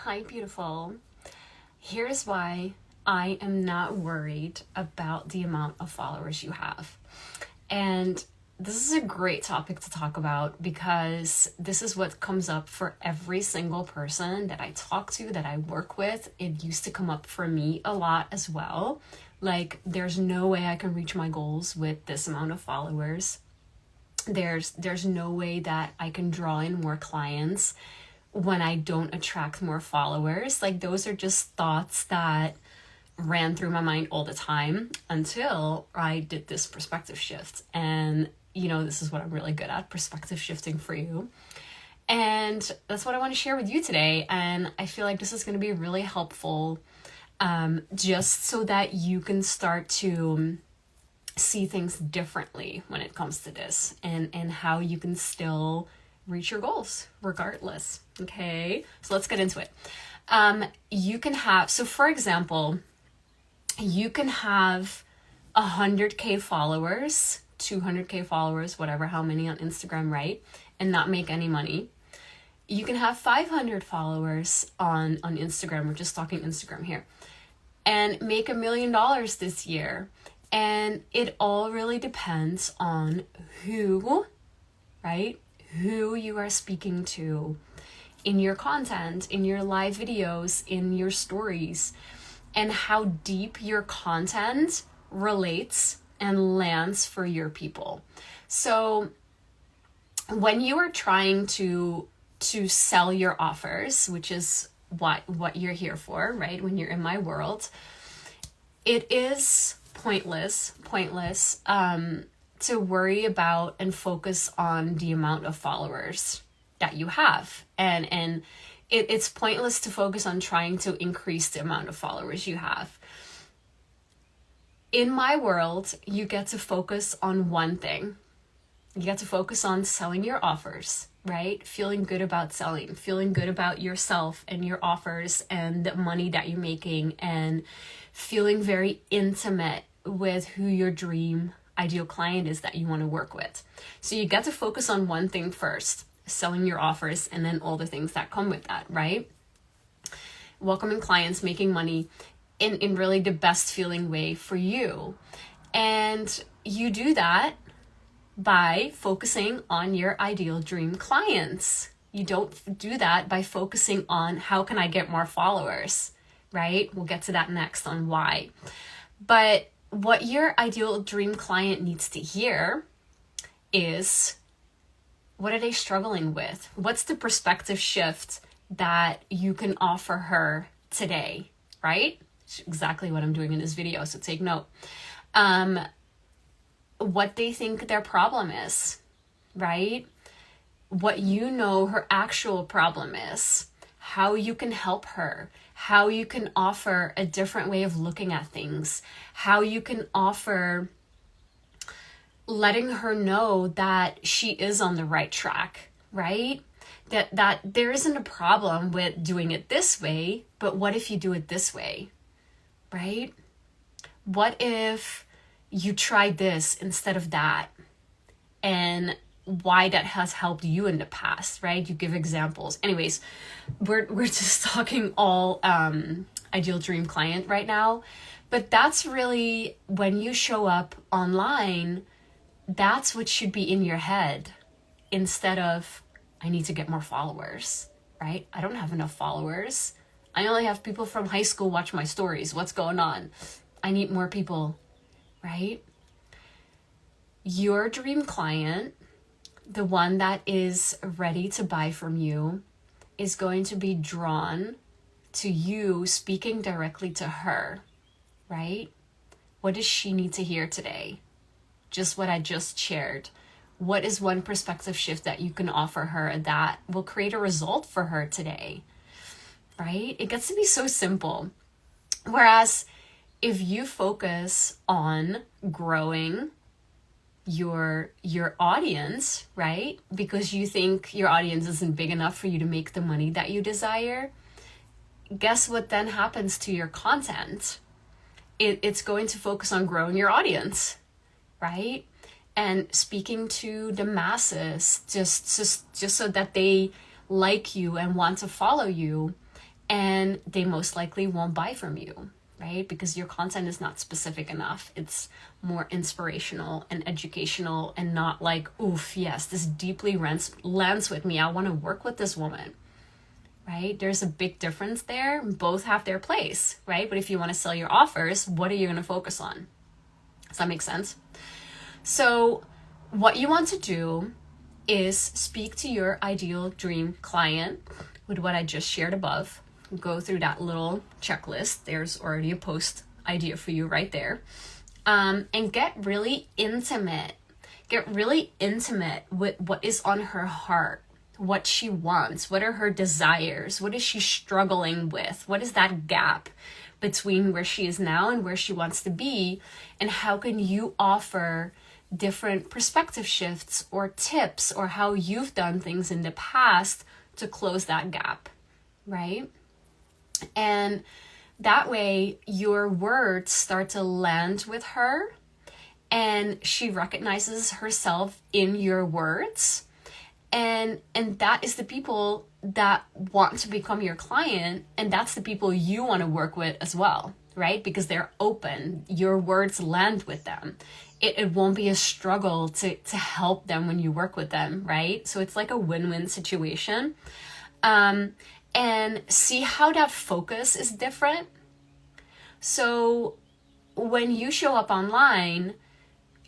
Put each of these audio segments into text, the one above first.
Hi, beautiful. Here's why I am not worried about the amount of followers you have. And this is a great topic to talk about because this is what comes up for every single person that I talk to, that I work with. It used to come up for me a lot as well. Like, there's no way I can reach my goals with this amount of followers. There's no way that I can draw in more clients when I don't attract more followers. Like, those are just thoughts that ran through my mind all the time until I did this perspective shift. And, this is what I'm really good at, perspective shifting for you. And that's what I want to share with you today. And I feel like this is going to be really helpful, just so that you can start to see things differently when it comes to this, and how you can still reach your goals regardless. Okay, so let's get into it. For example, you can have 100K followers, 200K followers, whatever, how many on Instagram, right? And not make any money. You can have 500 followers on Instagram. We're just talking Instagram here, and make $1 million this year. And it all really depends on who you are speaking to in your content, in your live videos, in your stories, and how deep your content relates and lands for your people. So when you are trying to sell your offers, which is what you're here for, right? When you're in my world, it is pointless to worry about and focus on the amount of followers that you have. And it's pointless to focus on trying to increase the amount of followers you have. In my world, you get to focus on one thing. You get to focus on selling your offers, right? Feeling good about selling, feeling good about yourself and your offers and the money that you're making, and feeling very intimate with who your dream ideal client is that you want to work with. So you get to focus on one thing first, selling your offers, and then all the things that come with that, right? Welcoming clients, making money in really the best feeling way for you. And you do that by focusing on your ideal dream clients. You don't do that by focusing on how can I get more followers, right? We'll get to that next on why. But what your ideal dream client needs to hear is, what are they struggling with? What's the perspective shift that you can offer her today, right? It's exactly what I'm doing in this video, so take note. What they think their problem is, right? What her actual problem is, how you can help her, how you can offer a different way of looking at things, how you can offer letting her know that she is on the right track, right? That there isn't a problem with doing it this way, but what if you do it this way, right? What if you tried this instead of that, and why that has helped you in the past, right? You give examples. Anyways, we're just talking all ideal dream client right now, but that's really, when you show up online, that's what should be in your head, instead of, I need to get more followers, right? I don't have enough followers. I only have people from high school watch my stories. What's going on? I need more people, right? Your dream client, the one that is ready to buy from you, is going to be drawn to you speaking directly to her, right? What does she need to hear today? Just what I just shared. What is one perspective shift that you can offer her that will create a result for her today, right? It gets to be so simple. Whereas if you focus on growing your audience, right? Because you think your audience isn't big enough for you to make the money that you desire, guess what then happens to your content? It's going to focus on growing your audience, right? And speaking to the masses, just so that they like you and want to follow you, and they most likely won't buy from you, right? Because your content is not specific enough. It's more inspirational and educational and not like, oof, yes, this deeply lands with me. I want to work with this woman, right? There's a big difference there. Both have their place, right? But if you want to sell your offers, what are you going to focus on? Does that make sense? So what you want to do is speak to your ideal dream client with what I just shared above. Go through that little checklist. There's already a post idea for you right there. And get really intimate. Get really intimate with what is on her heart, what she wants, what are her desires, what is she struggling with, what is that gap between where she is now and where she wants to be, and how can you offer different perspective shifts or tips or how you've done things in the past to close that gap, right? And that way your words start to land with her and she recognizes herself in your words. And that is the people that want to become your client, and that's the people you want to work with as well, right? Because they're open. Your words land with them. It won't be a struggle to help them when you work with them, right? So it's like a win-win situation. And see how that focus is different. So when you show up online,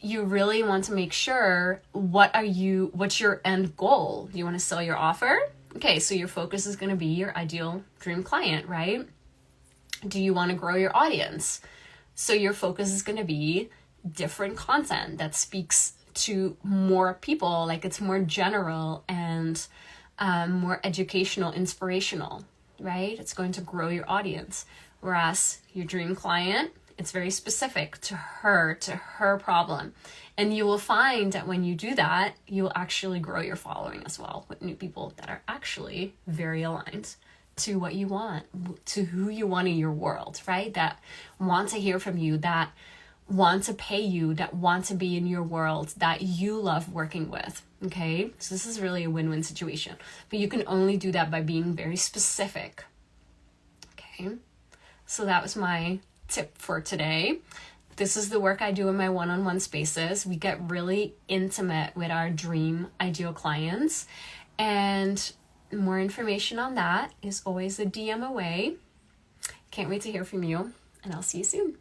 you really want to make sure what's your end goal? You want to sell your offer? Okay, so your focus is going to be your ideal dream client, right? Do you want to grow your audience? So your focus is going to be different content that speaks to more people, like it's more general and more educational, inspirational, right? It's going to grow your audience. Whereas your dream client, it's very specific to her problem. And you will find that when you do that, you'll actually grow your following as well with new people that are actually very aligned to what you want, to who you want in your world, right? That want to hear from you, that want to pay you, that want to be in your world, that you love working with. Okay, so this is really a win-win situation, but you can only do that by being very specific. Okay, so that was my tip for today. This is the work I do in my one-on-one spaces. We get really intimate with our dream ideal clients, and more information on that is always a DM away. Can't wait to hear from you, and I'll see you soon.